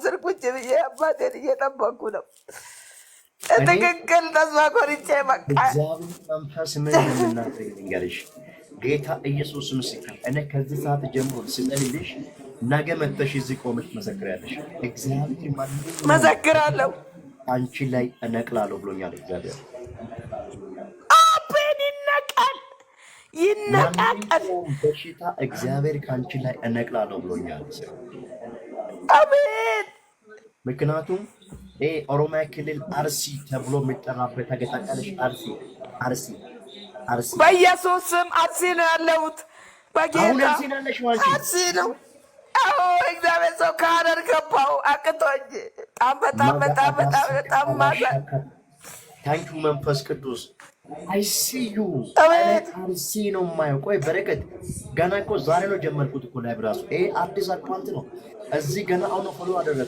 ስር ቁጭ ብዬ አባቴን እየጠበኩ ነው። ትክክል ተስፋ ቆርጬ በቃ እግዚአብሔር መንፈስ ምን እንደምናገር ልንገርሽ። ጌታ ኢየሱስ ምስክር፣ እኔ ከዚህ ሰዓት ጀምሮ ስጸልይልሽ ነገ መጥተሽ እዚህ ቆመሽ መሰክሪያለሽ። እግዚአብሔር መሰክራለሁ አንቺ ላይ እነቅላለሁ ብሎኛል እግዚአብሔር። አቤን ይነቃል ይነቃቃል በሽታ እግዚአብሔር ከአንቺ ላይ እነቅላለሁ ብሎኛል። አሜን። ምክንያቱም ኦሮሚያ ክልል አርሲ ተብሎ የሚጠራበት ተገጣጣለሽ። አርሲ በኢየሱስ ስም አርሲ ነው ያለሁት። በጌታ አርሲ ነው። አዎ እግዚአብሔር ሰው ካደር ገባው አቅቶኝ በጣም ታንኪ መንፈስ ቅዱስ አይሲዩ አርሲ ነው የማየው። ቆይ በረከት ገና እኮ ዛሬ ነው ጀመርኩት እኮ ላይ ብራሱ አዲስ አካውንት ነው እዚህ ገና አሁን ፎሎ አደረግ